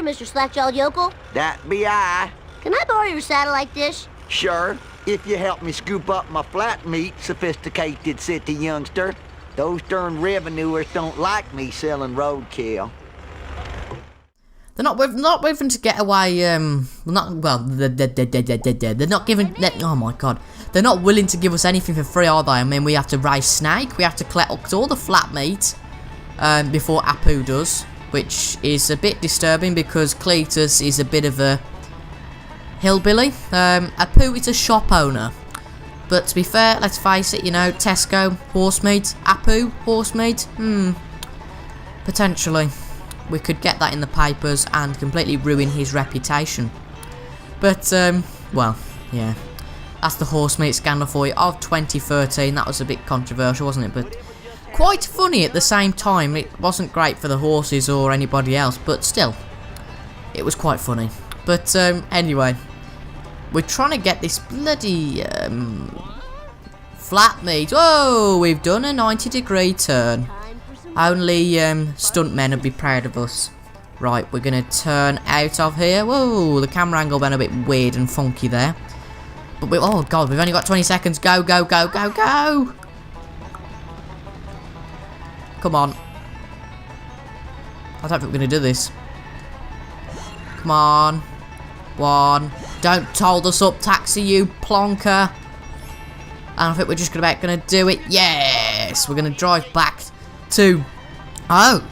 there, Mr. Slackjawed Yokel. That be I. Can I borrow your satellite dish? Sure, if you help me scoop up my flat meat, sophisticated city youngster. Those darn revenuers don't like me selling roadkill. They're not willing to get away. They're not giving. Oh my god, they're not willing to give us anything for free, are they? I mean, we have to raise snake. We have to collect all the flat meat before Apu does, which is a bit disturbing because Cletus is a bit of a hillbilly. Apu is a shop owner, but to be fair, let's face it. You know, Tesco horse meat, Apu horse meat. Potentially. We could get that in the papers and completely ruin his reputation. But, well, yeah. That's the horse meat scandal for you of 2013. That was a bit controversial, wasn't it? But quite funny at the same time. It wasn't great for the horses or anybody else, but still. It was quite funny. But, anyway. We're trying to get this bloody, flat meat. Oh, we've done a 90-degree turn. Only stuntmen would be proud of us. Right, we're going to turn out of here. Whoa, the camera angle went a bit weird and funky there. But oh god, we've only got 20 seconds. Go, go, go, go, go! Come on. I don't think we're going to do this. Come on. One. Don't hold us up, taxi, you plonker. And I think we're just going to do it. Yes! We're going to drive back to, oh,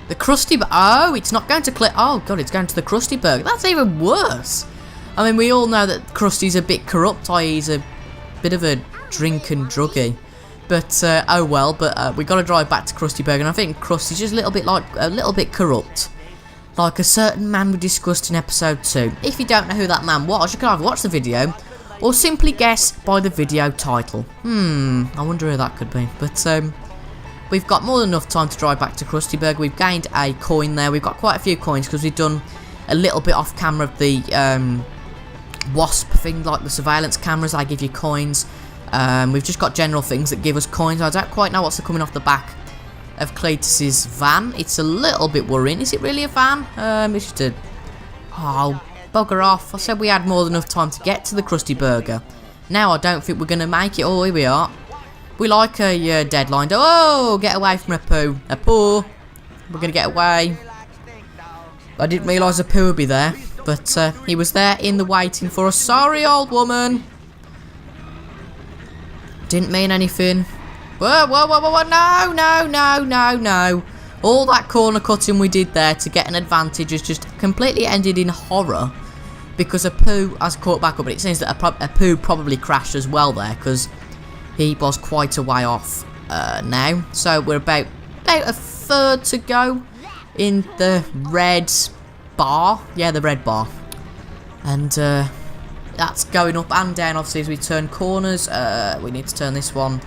the Krusty Burger. Oh, it's not going to click. Oh god, it's going to the Krusty Burger. That's even worse. I mean, we all know that Krusty's a bit corrupt. He's a bit of a drink and druggie. But oh well. But we got to drive back to Krusty Burger, and I think Krusty's just a little bit corrupt, like a certain man we discussed in episode 2. If you don't know who that man was, you can either watch the video or simply guess by the video title. I wonder who that could be. But we've got more than enough time to drive back to Krusty Burger. We've gained a coin there. We've got quite a few coins because we've done a little bit off camera of the wasp thing, like the surveillance cameras. They give you coins. We've just got general things that give us coins. I don't quite know what's coming off the back of Cletus's van. It's a little bit worrying. Is it really a van? It's just a... Oh, bugger off. I said we had more than enough time to get to the Krusty Burger. Now I don't think we're going to make it. Oh, here we are. We like a deadline. Oh, get away from Apu. Apu. We're going to get away. I didn't realise Apu would be there. But he was there in the waiting for us. Sorry, old woman. Didn't mean anything. Whoa, whoa, whoa, whoa, whoa. No, no, no, no, no. All that corner cutting we did there to get an advantage has just completely ended in horror. Because Apu has caught back up. But it seems that Apu probably crashed as well there. Because he was quite a way off now. So we're about a third to go in the red bar. Yeah, the red bar. And that's going up and down obviously as we turn corners. We need to turn this one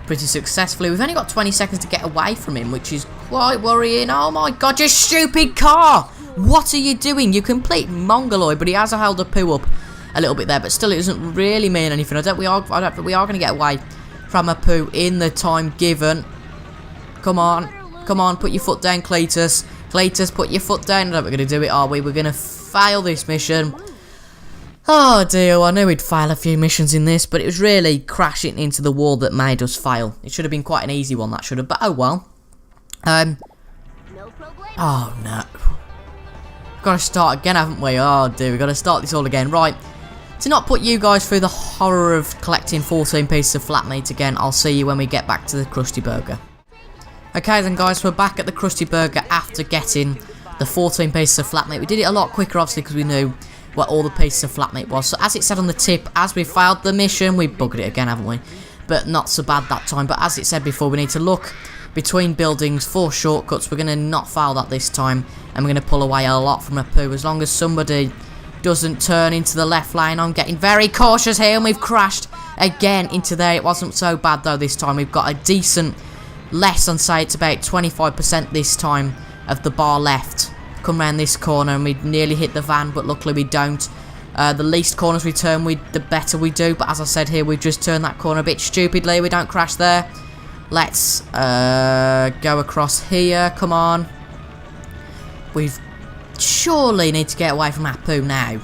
pretty successfully. We've only got 20 seconds to get away from him, which is quite worrying. Oh my god, you stupid car! What are you doing? You complete mongoloid. But he has held Apu up a little bit there, but still it doesn't really mean anything. I don't think we are going to get away from Apu in the time given. Come on. Come on, put your foot down, Cletus. Cletus, put your foot down. I don't think we're going to do it, are we? We're going to fail this mission. Oh dear, I knew we'd fail a few missions in this, but it was really crashing into the wall that made us fail. It should have been quite an easy one, that should have, but oh well. Oh no. Got to start again, haven't we? Oh dear, we've got to start this all again. Right. To not put you guys through the horror of collecting 14 pieces of flat meat again, I'll see you when we get back to the Krusty Burger. Okay then guys, we're back at the Krusty Burger after getting the 14 pieces of flat meat. We did it a lot quicker obviously because we knew what all the pieces of flat meat was. So as it said on the tip, as we failed the mission, we buggered it again, haven't we? But not so bad that time. But as it said before, we need to look between buildings for shortcuts. We're going to not fail that this time, and we're going to pull away a lot from Apu as long as somebody doesn't turn into the left lane. I'm getting very cautious here, and we've crashed again into there. It wasn't so bad though this time. We've got a decent less, and say it's about 25% this time of the bar left. Come round this corner and we nearly hit the van, but luckily we don't. The least corners we turn, the better we do. But as I said here, we've just turned that corner a bit stupidly. We don't crash there. Let's go across here. Come on. We've surely need to get away from Apu now.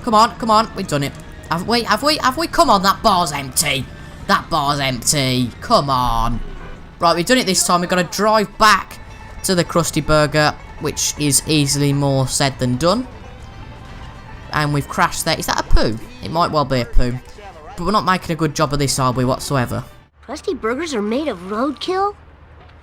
Come on, we've done it. Have we? Come on, that bar's empty. That bar's empty. Come on. Right, we've done it this time. We've got to drive back to the Krusty Burger, which is easily more said than done. And we've crashed there. Is that a poo? It might well be a poo. But we're not making a good job of this, are we, whatsoever? Krusty Burgers are made of roadkill?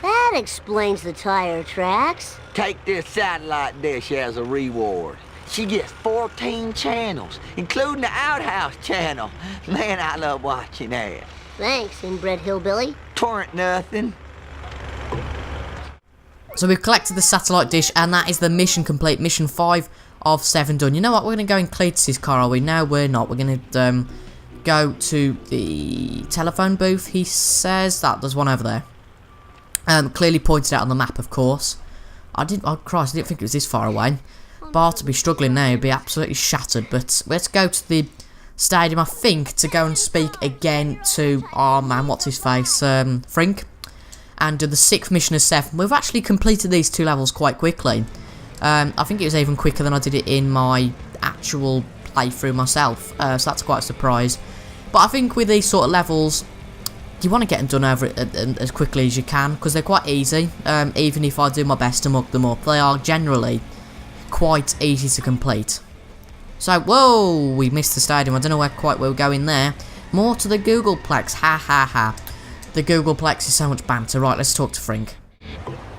That explains the tire tracks. Take this satellite dish as a reward. She gets 14 channels, including the Outhouse channel. Man, I love watching that. Thanks, inbred hillbilly. Torrent nothing. So we've collected the satellite dish, and that is the mission complete. Mission 5 of 7 done. You know what? We're going to go in Cletus's car, are we? No, we're not. We're going to go to the telephone booth, he says. There's one over there. Clearly pointed out on the map, of course. Oh Christ, I didn't think it was this far away. Bar to be struggling now, he'd be absolutely shattered. But let's go to the stadium, I think, to go and speak again to our man, what's his face, Frink. And do the 6th mission of 7. We've actually completed these 2 levels quite quickly. I think it was even quicker than I did it in my actual playthrough myself. So that's quite a surprise. But I think with these sort of levels, you want to get them done over it as quickly as you can, because they're quite easy. Even if I do my best to muck them up, they are generally quite easy to complete. So, whoa, we missed the stadium. I don't know where we're going there. More to the Googleplex, ha ha ha. The Googleplex is so much banter. Right, let's talk to Frink.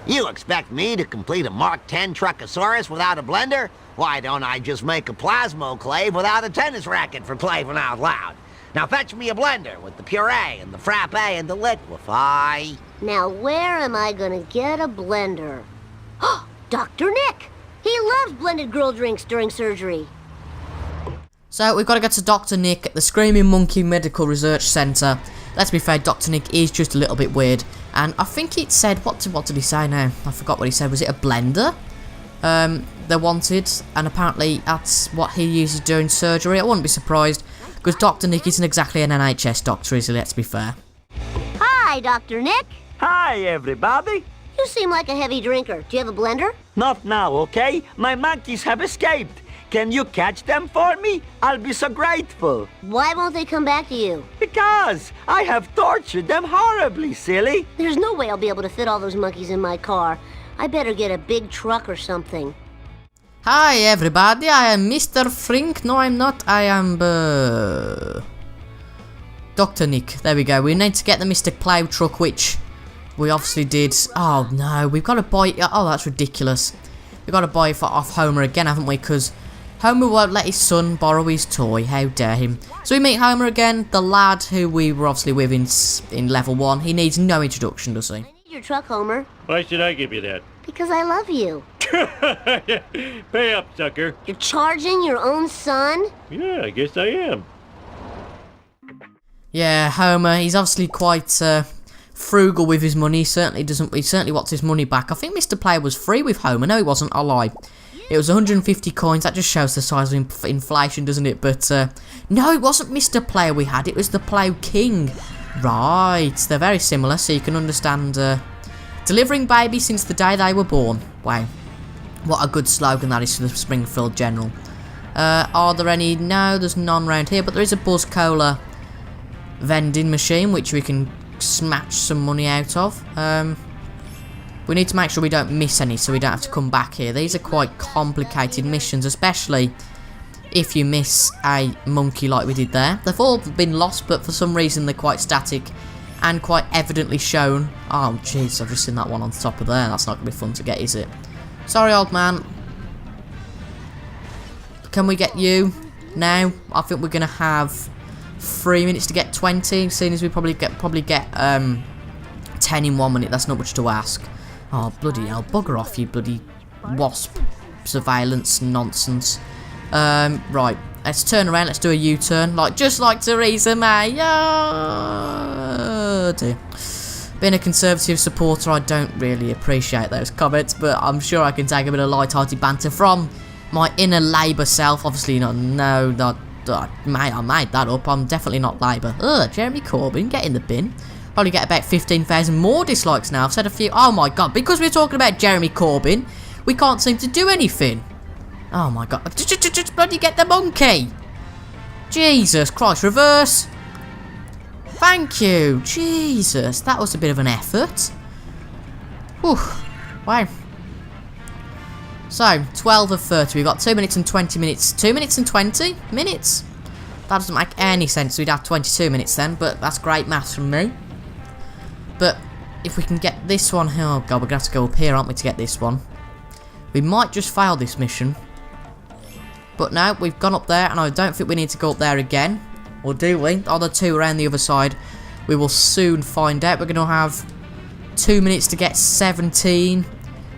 You expect me to complete a Mark 10 Truckosaurus without a blender? Why don't I just make a plasmoclave without a tennis racket, for claving out loud? Now fetch me a blender with the puree and the frappe and the liquefy. Now where am I gonna get a blender? Dr. Nick! He loves blended girl drinks during surgery. So we've got to go to Dr. Nick at the Screaming Monkey Medical Research Centre. Let's be fair, Dr. Nick is just a little bit weird. And I think it said, what did he say now? I forgot what he said. Was it a blender? They wanted, and apparently that's what he uses during surgery. I wouldn't be surprised, because Dr. Nick isn't exactly an NHS doctor, is he? Let's be fair. Hi, Dr. Nick. Hi, everybody. You seem like a heavy drinker. Do you have a blender? Not now, okay? My monkeys have escaped. Can you catch them for me? I'll be so grateful. Why won't they come back to you? Because I have tortured them horribly, silly. There's no way I'll be able to fit all those monkeys in my car. I better get a big truck or something. Hi, everybody. I am Mr. Frink. No, I'm not. I am... Dr. Nick. There we go. We need to get the Mr. Plow truck, which we obviously did. Oh, no. We've got to buy it. Oh, that's ridiculous. We've got to buy it off Homer again, haven't we? Because Homer won't let his son borrow his toy. How dare him. So we meet Homer again, the lad who we were obviously with in level 1. He needs no introduction, does he? I need your truck, Homer. Why should I give you that? Because I love you. Pay up, sucker. You're charging your own son? Yeah, I guess I am. Yeah, Homer, he's obviously quite frugal with his money. He certainly wants his money back. I think Mr. Player was free with Homer. No, he wasn't. I lie. It was 150 coins. That just shows the size of inflation, doesn't it? But no, it wasn't Mr. Player we had. It was the Plow King. Right, they're very similar, so you can understand. Delivering babies since the day they were born. Wow, what a good slogan that is for the Springfield General. Are there any? No, there's none around here, but there is a Buzz Cola vending machine which we can smash some money out of. We need to make sure we don't miss any, so we don't have to come back here. These are quite complicated missions, especially if you miss a monkey like we did there. They've all been lost, but for some reason they're quite static and quite evidently shown. Oh jeez, I've just seen that one on top of there. That's not going to be fun to get, is it? Sorry, old man. Can we get you now? I think we're going to have 3 minutes to get 20, seeing as we probably get 10 in 1 minute. That's not much to ask. Oh, bloody hell. Bugger off, you bloody wasp surveillance nonsense. Right. Let's turn around. Let's do a U-turn. Just like Theresa May. Oh, dear. Being a Conservative supporter, I don't really appreciate those comments, but I'm sure I can take a bit of light-hearted banter from my inner Labour self. Obviously, I made that up. I'm definitely not Labour. Ugh, Jeremy Corbyn, get in the bin. Probably get about 15,000 more dislikes now. I've said a few. Oh my god, because we're talking about Jeremy Corbyn, We can't seem to do anything. Oh my god. Just bloody get the monkey. Jesus Christ. Reverse. Thank you. Jesus. That was a bit of an effort. Whew. Wow. So, 12 of 30. We've got 2 minutes and 20 minutes. 2 minutes and 20 minutes? That doesn't make any sense. We'd have 22 minutes then, but that's great maths from me. But if we can get this one... Oh god, we're going to have to go up here, aren't we, to get this one. We might just fail this mission. But no, we've gone up there, and I don't think we need to go up there again. Or do we? Are there two around the other side? We will soon find out. We're going to have 2 minutes to get 17.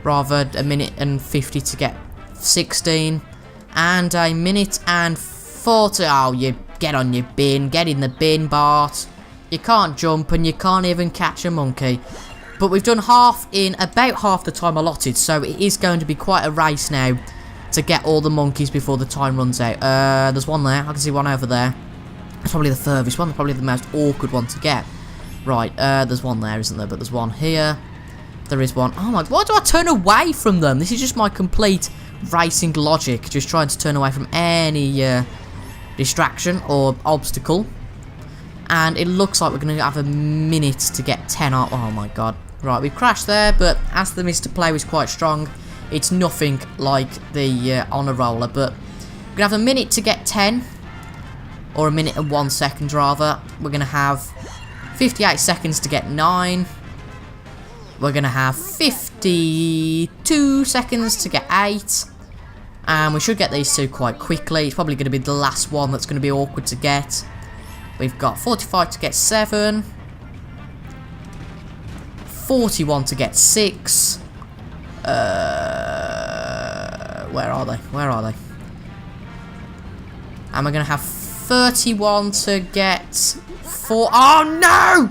Rather, a minute and 50 to get 16. And a minute and 40. Oh, you get on your bin. Get in the bin, Bart. You can't jump and you can't even catch a monkey. But we've done half in about half the time allotted. So it is going to be quite a race now to get all the monkeys before the time runs out. There's one there. I can see one over there. It's probably the furthest one. Probably the most awkward one to get. Right, there's one there, isn't there? But there's one here. There is one. Oh my, why do I turn away from them? This is just my complete racing logic. Just trying to turn away from any distraction or obstacle. And it looks like we're going to have a minute to get 10 up. Oh my god. Right, we've crashed there, but as the Mr. Play was quite strong, it's nothing like the Honor Roller. But we're going to have a minute to get 10. Or a minute and 1 second, rather. We're going to have 58 seconds to get 9. We're going to have 52 seconds to get 8. And we should get these two quite quickly. It's probably going to be the last one that's going to be awkward to get. We've got 45 to get 7. 41 to get 6. Where are they? Where are they? And we're going to have 31 to get 4. Oh, no!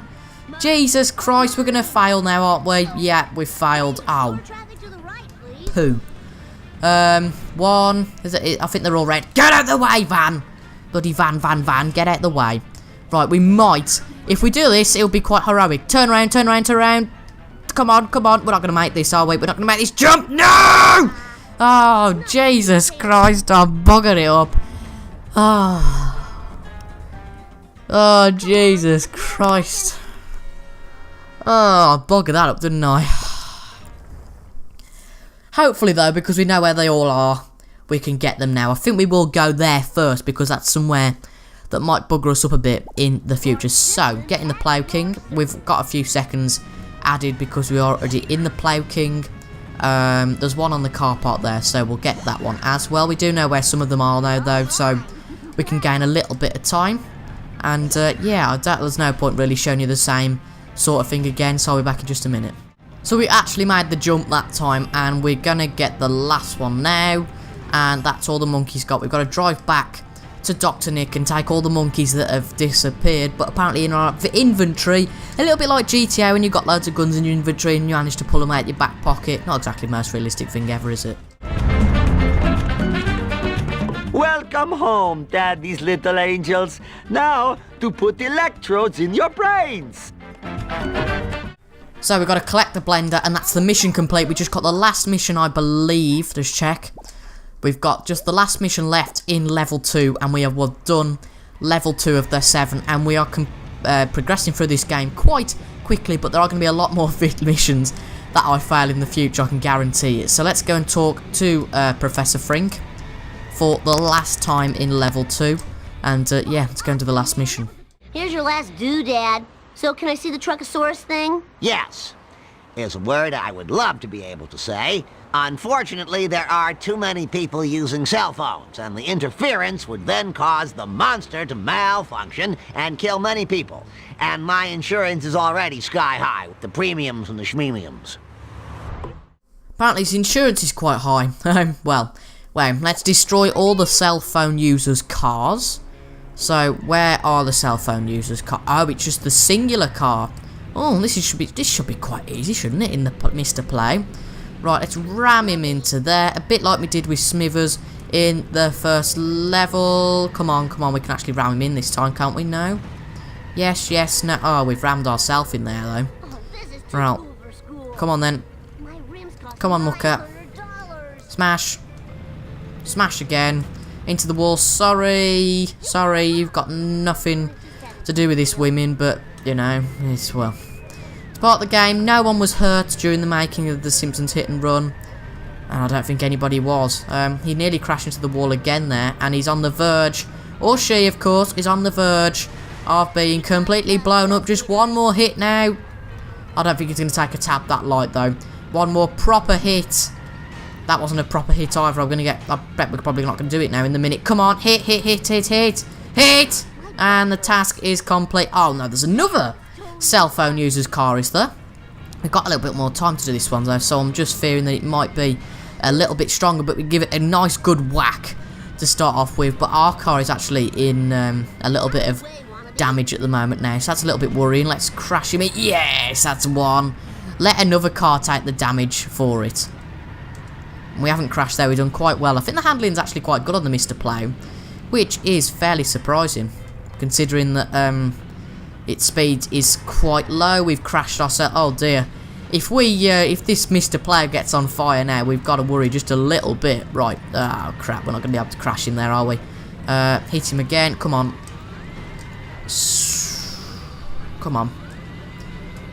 Jesus Christ, we're going to fail now, aren't we? Yeah, we've failed. Oh. Poo. 1. Is it? I think they're all red. Get out the way, van! Bloody van. Get out the way. Right, we might. If we do this, it'll be quite heroic. Turn around. Come on. We're not going to make this, are we? We're not going to make this jump. No! Oh, Jesus Christ, I buggered it up. Oh, Jesus Christ. Oh, I buggered that up, didn't I? Hopefully, though, because we know where they all are, we can get them now. I think we will go there first, because that's somewhere that might bugger us up a bit in the future. So, getting the Plough King. We've got a few seconds added because we are already in the Plough King. There's one on the car park there, so we'll get that one as well. We do know where some of them are now, though, so we can gain a little bit of time. And, yeah, I doubt there's no point really showing you the same sort of thing again, so I'll be back in just a minute. So we actually made the jump that time, and we're gonna get the last one now, and that's all the monkeys got. We've got to drive back to Dr. Nick and take all the monkeys that have disappeared, but apparently in our inventory, a little bit like GTA when you've got loads of guns in your inventory and you manage to pull them out your back pocket. Not exactly the most realistic thing ever, is it? Welcome home, Daddy's little angels. Now, to put electrodes in your brains. So we've got to collect the blender, and that's the mission complete. We just got the last mission, I believe. Just check. We've got just the last mission left in level 2, and we have done level 2 of the 7, and we are progressing through this game quite quickly, but there are going to be a lot more missions that I fail in the future, I can guarantee it. So let's go and talk to Professor Frink for the last time in level 2, and yeah, let's go into the last mission. Here's your last doodad. So can I see the Truckosaurus thing? Yes. Is a word I would love to be able to say. Unfortunately, there are too many people using cell phones, and the interference would then cause the monster to malfunction and kill many people. And my insurance is already sky high with the premiums and the schmemiums. Apparently his insurance is quite high. Well, let's destroy all the cell phone users' cars. So, where are the cell phone users' car? Oh, it's just the singular car. Oh, this should be quite easy, shouldn't it, in the Mr. Play? Right, let's ram him into there. A bit like we did with Smithers in the first level. Come on, we can actually ram him in this time, can't we? No? Yes, no. Oh, we've rammed ourselves in there, though. Oh, this is too Right. cool for school. Come on, then. My rims cost Come on, Mucker. $500. Smash. Smash again. Into the wall. Sorry. Sorry, you've got nothing to do with this, women, but, you know, it's, well, it's part of the game. No one was hurt during the making of the Simpsons Hit and Run. And I don't think anybody was. He nearly crashed into the wall again there, and he's on the verge, or she, of course, is on the verge of being completely blown up. Just one more hit now. I don't think he's going to take a tap that light, though. One more proper hit. That wasn't a proper hit either. I bet we're probably not going to do it now in the minute. Come on, hit, hit, hit, hit, hit, hit! And the task is complete. Oh, no, there's another cell phone user's car, is there? We've got a little bit more time to do this one, though, so I'm just fearing that it might be a little bit stronger, but we give it a nice good whack to start off with. But our car is actually in a little bit of damage at the moment now, so that's a little bit worrying. Let's crash him in. Yes, that's one. Let another car take the damage for it. We haven't crashed there, we've done quite well. I think the handling's actually quite good on the Mr. Plow, which is fairly surprising, considering that its speed is quite low. We've crashed ourselves. Oh dear. If this Mr. Plow gets on fire now, we've got to worry just a little bit. Right. Oh crap, we're not going to be able to crash in there, are we? Hit him again. Come on. Come on.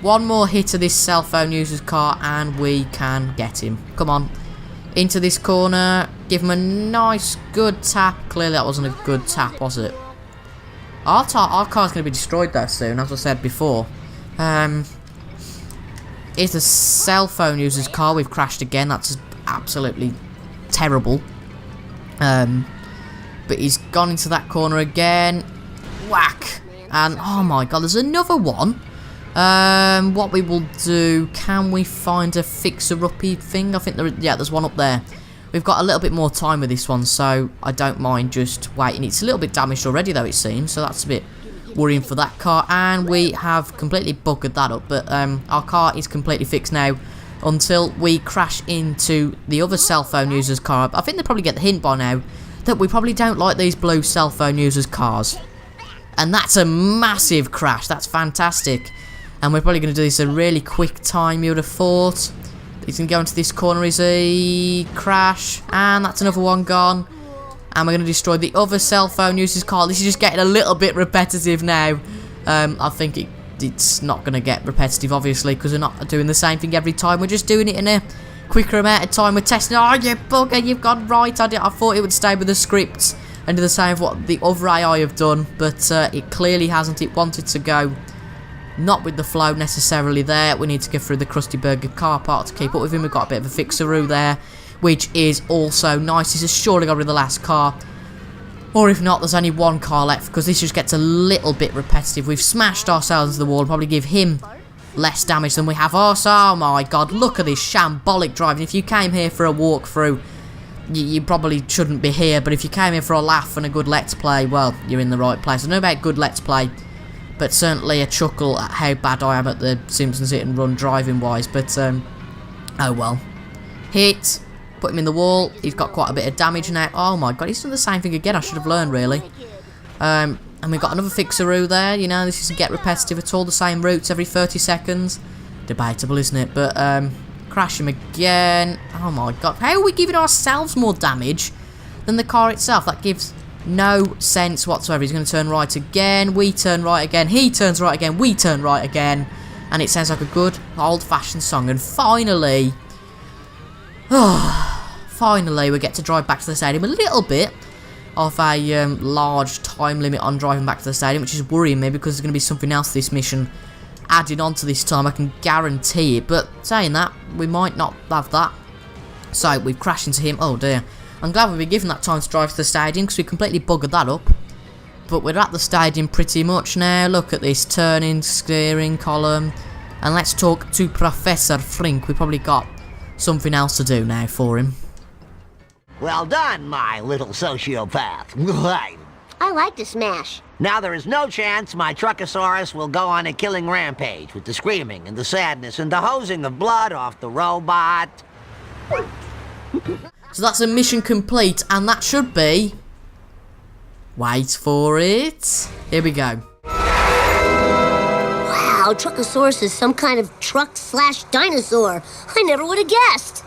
One more hit of this cell phone user's car and we can get him. Come on. Into this corner. Give him a nice good tap. Clearly that wasn't a good tap, was it? Our car's going to be destroyed though soon, as I said before. It's a cell phone user's car. We've crashed again. That's absolutely terrible. But he's gone into that corner again. Whack. And, oh my god, there's another one. What we will do, can we find a fixer-uppy thing? I think there's one up there. We've got a little bit more time with this one, so I don't mind just waiting. It's a little bit damaged already, though, it seems, so that's a bit worrying for that car. And we have completely buggered that up, but our car is completely fixed now until we crash into the other cell phone user's car. I think they probably get the hint by now that we probably don't like these blue cell phone users' cars. And that's a massive crash. That's fantastic. And we're probably going to do this a really quick time, you would have thought. He's going to go into this corner, is he? Crash. And that's another one gone. And we're going to destroy the other cell phone user's car. This is just getting a little bit repetitive now. I think it's not going to get repetitive, obviously, because we're not doing the same thing every time. We're just doing it in a quicker amount of time. We're testing. Oh, you bugger, you've gone right. I thought it would stay with the script and do the same of what the other AI have done. But it clearly hasn't. It wanted to go not with the flow necessarily there. We need to go through the Krusty Burger car park to keep up with him. We've got a bit of a fixeroo there, which is also nice. This has surely got rid of the last car. Or if not, there's only one car left, because this just gets a little bit repetitive. We've smashed ourselves into the wall and probably give him less damage than we have us. Oh my god, look at this shambolic driving. If you came here for a walkthrough, you probably shouldn't be here, but if you came here for a laugh and a good let's play, well, you're in the right place. I don't know about good let's play, but certainly a chuckle at how bad I am at the Simpsons Hit and Run driving wise. But oh well. Hit, put him in the wall. He's got quite a bit of damage now. Oh my god, he's done the same thing again. I should have learned, really. And we've got another fixeroo there. You know, this doesn't get repetitive at all. The same routes every 30 seconds. Debatable, isn't it? But crash him again. Oh my god, how are we giving ourselves more damage than the car itself? That gives no sense whatsoever. He's going to turn right again. We turn right again. He turns right again. We turn right again. And it sounds like a good old-fashioned song. And finally, finally we get to drive back to the stadium. A little bit of a large time limit on driving back to the stadium, which is worrying me, because there's going to be something else this mission added on to this time. I can guarantee it. But saying that, we might not have that. So we've crashed into him. Oh dear. I'm glad we've been given that time to drive to the stadium, because we completely buggered that up. But we're at the stadium pretty much now. Look at this turning, steering column. And let's talk to Professor Frink. We've probably got something else to do now for him. Well done, my little sociopath. I like to smash. Now there is no chance my Truckosaurus will go on a killing rampage with the screaming and the sadness and the hosing of blood off the robot. So that's a mission complete, and that should be... Wait for it. Here we go. Wow, Truckosaurus is some kind of truck/dinosaur. I never would have guessed.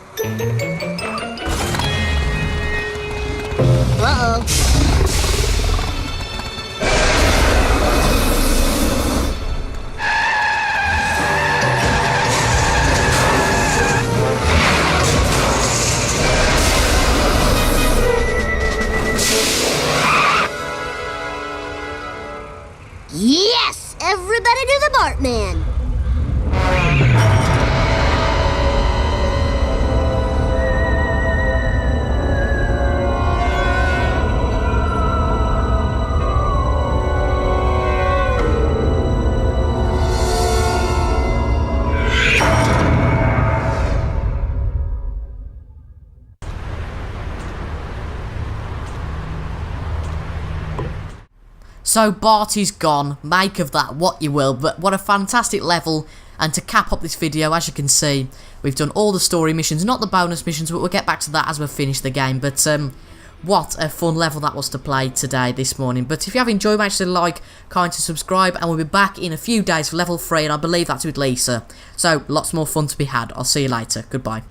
Uh-oh. Yes! Everybody do the Bartman! So Barty's gone, make of that what you will, but what a fantastic level. And to cap up this video, as you can see, we've done all the story missions, not the bonus missions, but we'll get back to that as we finish the game. But what a fun level that was to play today, this morning. But if you have enjoyed, make sure to like, comment and subscribe, and we'll be back in a few days for level 3, and I believe that's with Lisa. So lots more fun to be had. I'll see you later. Goodbye.